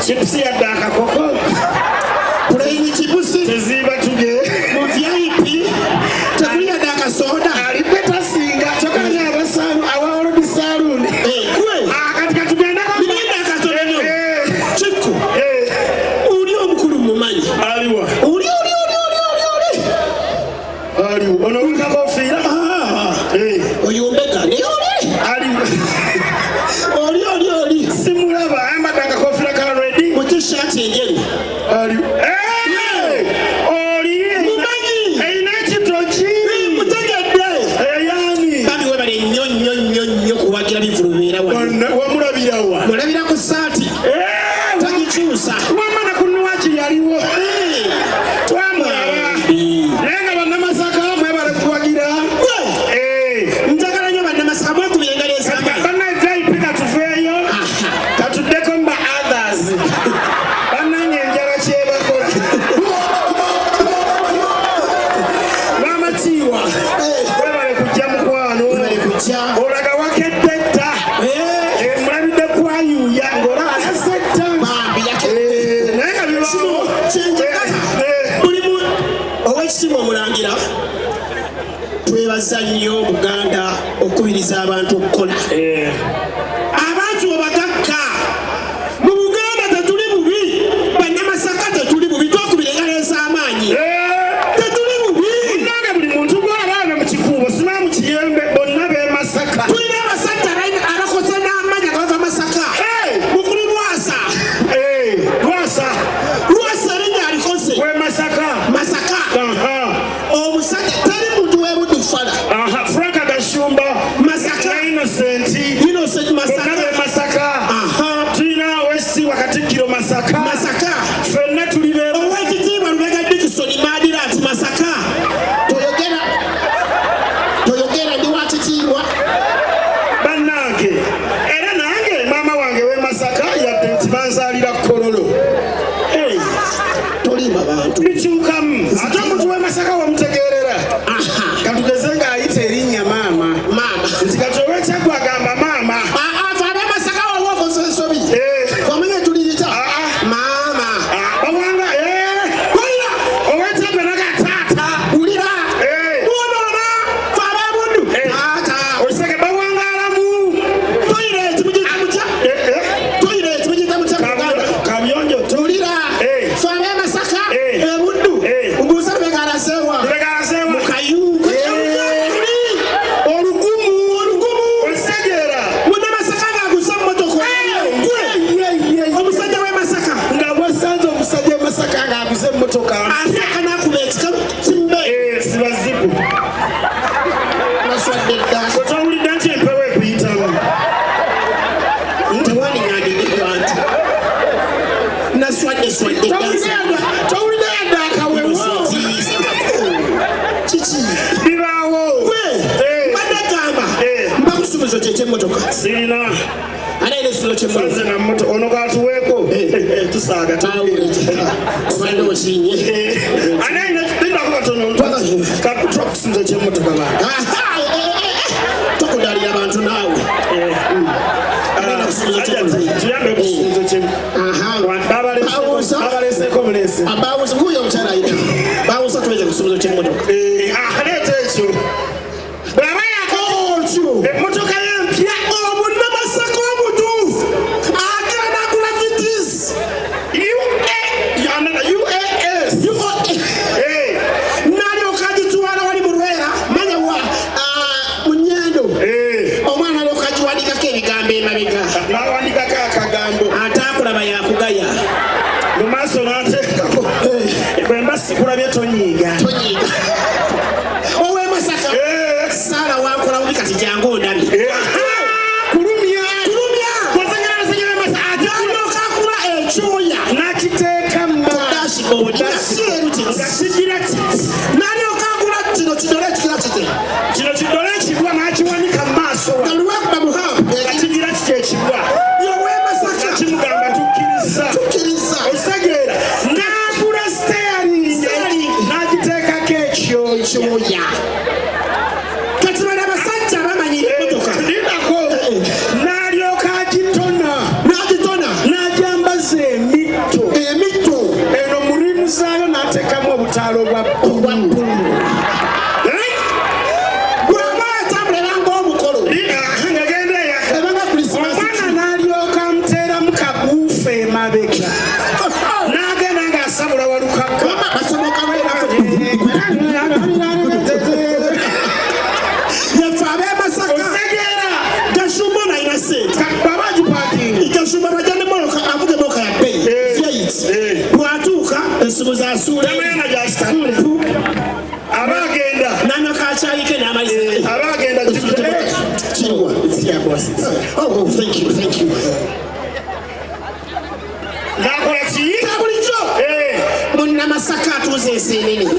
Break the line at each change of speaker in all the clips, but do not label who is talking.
Chipsi ya daka koko Puraini chipusi Teziba tuge Muvyaipi Takuli ya daka soda Alipeta singa Chokana ya basaru Awaro bisaruni Kwe katika tugenda Bini daka soda nyo Chiku Ulio mkuru mumanyi Aliwa Ulio Aliwa Onawika kofira Oyumbeka Ni Aliwa Oli Simulaba Amba daka kofira kala shati yengeni ali oli mumanyi einachi tochi mutegedde yani babi webale nyonyo kuwagira bivulubira wamulabira wa mulabira ku sati tagikyusa wamana kunuwachi yaliwo twamulaba nenga bannamasaka mwebale kuwagira njagala nyo bannamasaka mwakubirengaleza banna vyaipika tufeeyo katuddeko mba others twebaza nnyo Buganda okubiriza abantu okukola abantu obagakka mu Buganda tetuli bubi bannamasaka tetuli bubi twakubirengaleza amaanyi tetuli bubi nange buli muntu gw'abaana mu kikuubo sima mu kiyembe bonna b'emasaka tulina abasajja abakoze n'amaanyi abava Masaka mukulu Lwasa erinnya alikoze we Masaka omusajja teri muntu w'ebudufala Frank Agashumba Masaka Innocent Masaka tulina wesi wakatikiro Masaka fenna tulire owekitiibwa Lubega Dickson Madirat Masaka toyogera ndi wakitiibwa bannange era nange maama wange we Masaka yadde nti banzaalira Kololo tolimba bantu bikyukamu ate omuntu we Masaka wamutegeerera katugeze nga ayita erinnya maama nti kati owekyagwa agamba maama afaaba Masaka wawokoze ensobi wamenye tuliyita maama bawanga wulira owekyagwa naga taata wulira wonoona faaba bundu taata osege bawangaalamu toilet mugita mutya kamyonjo wulira faaba Masaka ebuddu ugusa Lubega mukayu motoka ataka nakubeeka kimbe sibazibu naswadde dda otawulidde nti empewo ekuyitamu ntewani nyandidi bantu naswadde towulidde yadde akawewo kiki bibaawo badagamba mbakusuubizo kyekyemotoka sirina Sanze na moto ono katuweko tusaaga obadde okinye anaina tinda kubatono kakutukusuubizo ky'emmotoka bantu tokudaalira abantu naawe anaina kusuubizo ky'emmotoka tuyambe okusuubizo kyemu babaleseeko buleese abawusa nguyo omukyala ayina bawusa tuweze kusuubizo ky'emmotoka aleeta ekyo bw'aba yakoo otyo emmotoka y'empya omunnamasaka omutuufu agenda gravities nalyoka agitwala wali mulwera manya wa munyendo omwana alyoka agiwandikako ebigambo emabega nawandikako akagambo ate akulaba yakugaya mu maaso n'ateekako bwemba sikulabye tonyiiga
owe Masaka Sara wankola ubi kati jango ndabye
kulumya
kwazanyala nasanyala Masaka ajango kakula echoya
nakiteeka
dashboard
ngasigira kiti
nani okakula kino kidole kikira kite
kino kidole ekibwa n'akiwanika mu maaso
galuwakuba muhambu
akigira kiti ekibwa
yowe Masaka
kimugamba tukkiriza osegeera n'agula steering n'agiteekako ekyoya
kati bano abasajja bamanyira emmotoka
linako n'alyoka agitona n'agyambaza emitto eno mulimu zaayo n'ateekamu obutaalo obwa bbulu
bw'aba atambulira ng'omukolo
ngagendeeya
ebanga Christmas
omwana n'alyoka amuteeramu kaguufu emabega n'agenda ng'asabula walukaka
basomoka bwerafo yafe ab'e Masaka
osegeera
gashumba nalina sente
baba agipaakingi
gashumba bajja motoka avuga emotoka ya bbeyi fyait bw'atuuka ensibu zasuula
tamuyana gyasitampu aba agenda
nanywa kakyayike n'amaliza
agenda
kirwa oh thank you
n'akola ki
bulijjo munnamasaka atuuza ensenene
nga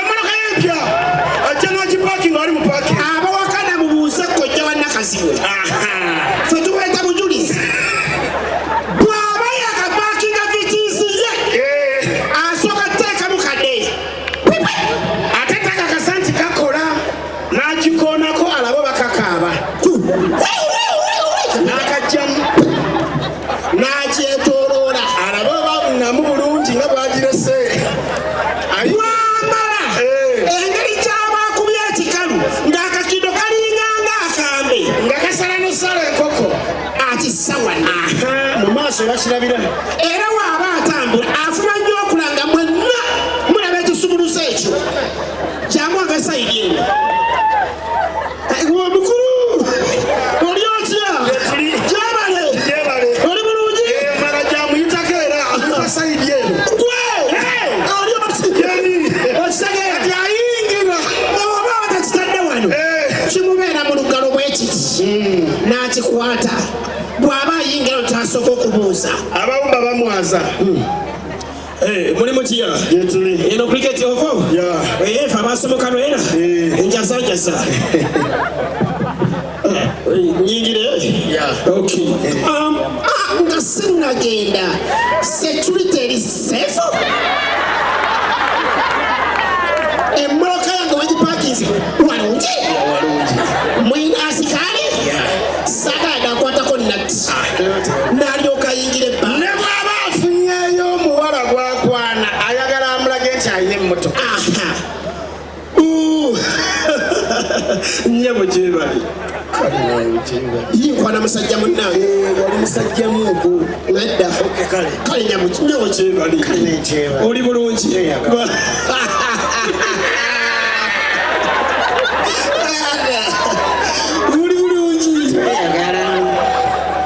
motoka yempya ajja n'agipaakinga wali mu paakingi
abawakana mubuuze kojja wa Nakazibwe fe tuweeta bujulizi bw'aba yakapaakinga vitisi ye asooka teekamu kadde
ate takakasa nti kakola n'agikoonako alabo bakakaaba n'akajjamu
n'agyetooloola
alabo babunamu bulungi nga bwagirese
wamala engeri gy'abaakubye ekikalu ng'akakido kalinganga akambe
nga kasala nosala enkoko
ati sawana
mu maaso bakirabira
era waaba atambula afuna nnyo okulanga mwenna mulaba ekisumuluso ekyo kyamwanga sayidi eno omukulu oli otya gyebale oli bulungi
mala gyamuyitako era asayidi eno
oli okitegeera
ayingira
oba batakitadde wano kimubeera mu lugalo bwekiti n'akikwata bw'aba ayingira otasooka okubuuza
abawumba bamwaza
mulimu kiya
gyetuli
eno kriketi ovo efe abasomoka lwera enjaza nyingire nga sinagenda security eri sefu emmoloka yange wagipakinze walungi mwina asikali sagada akwatako nati n'alyoka ayingira ebbanga
ne bw'aba afunyeyo omuwala gwakwana ayagala amulage nti ayina emmotoka
nyabo gyebali yinkwana musajja munnange
wali musajjamu ogwo
nedda kale nyabo gyebali oli bulungi oli bulungi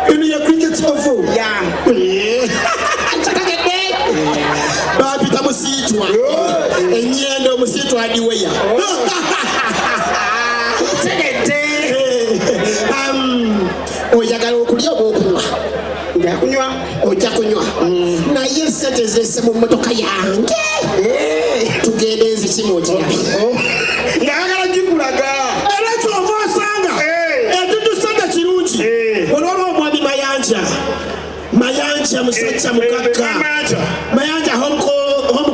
eno ya cricket ovo nkitegedde bapita musiitwa ennyendo omusiitwa adiweya tegedde oyagala okulya oba okunywa
ngakunywa
ojja kunywa naye sente zese mu mmotoka yange tugende nzikimu okirabe
ng'ayagala gikulaga
era kyova osanga etudusente kirungi olwaba omwami mayanja musajja mugagga mayanja home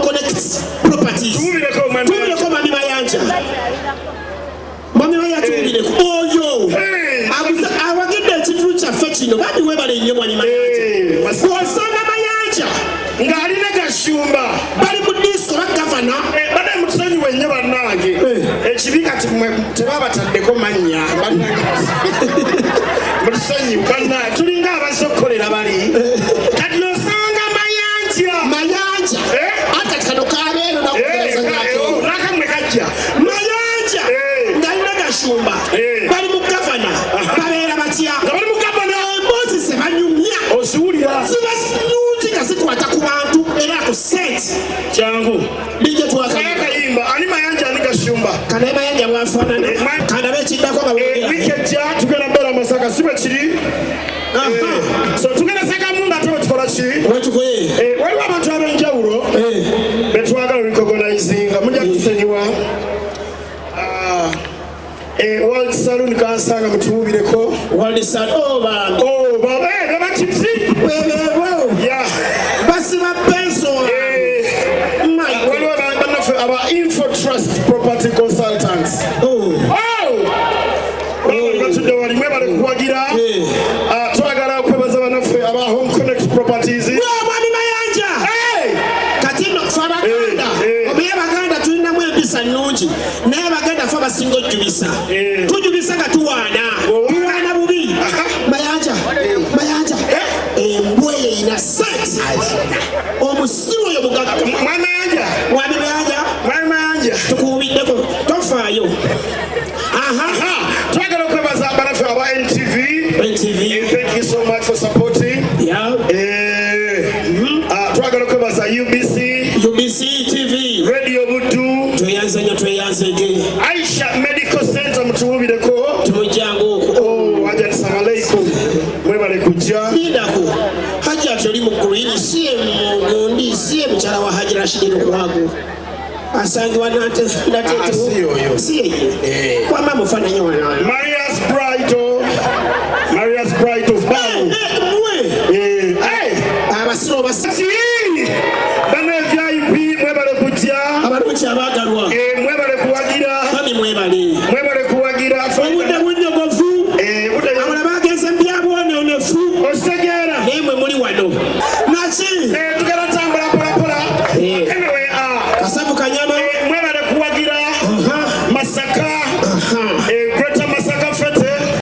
connect properties
tuwulireko
mwami mayanja mwami mayanja tuwulireko oyo awagidde ekitundu kyaffe kino bandi webale nnyo mwami mayanja osanga mayanja
ng'alina gashumba
bali mu diso bagavana
bade mutusonyiwe nnyo bannange ekibi kati tebabataddeko mannya mutusonyiwe bannange tulinga abazze okukolera bali kati osanga mayanja
akati kano kabeero
nakamwe kajja
mayanja ng'alina gashumba bali mu gavana babeera batya
nga bali mu gavana
emboozi zebanyumya
oziwulira
ziba nyungi nga zikwata ku bantu era ku sente
jangu
DJ twakayimba
kayimba ani mayanja ani kashumba
kana mayanja wafanana kana bekiddako bawulira
wikejja tugenda mbera masaka sibe kiri so tugenda saka munda tukola ki
wetukoye
waliwo abantu ab'enjawulo betwagala recognizinga mujja kusenyiwa World Saloon kansanga mutubireko
World Saloon
baba batipsi yeah
basiba penso
waliwo banafe aba Info Trust Property Consultants batudde wali mwe bali kuwagira twagala kwebaza banafe aba Home Connect Properties
mwami mayanja kati no fabaganda obiye baganda tulinamu empisa nnungi naye baganda fa basinga ojjubisa tujubisa nga tuwaana bubi mayanja embwa eyo erina sente omusiru oyo mugagga mwami mayanja tukubiddeko tofaayo
twagala okwebaza banafe aba NTV thank you so much for supporting twagala okwebaza UBC
TV
Radio Budu
tweyanzege
Aisha Medical Center mutubireko
tumujjangu okwo
assalamu alaikum mwebale kujja
bidako hajja tuli mukulu ini siye mugundi siye mchala wa Haji Rashid Lukwago asangibwa natetewo siye kwa mama mufananyi wana
Maria's Bride of Babu
abasiro basati
bane VIP mwebale kujja
abalungi abagalwa
mwebale kuwagira
bami mwebale
kuwagira
obudde bunyogovu abala bagenze byabwoneonefu
ositegeera
nemwe muli wano naki
tugenda tambula pola
kasavu kanyama
mwebale kuwagira Masaka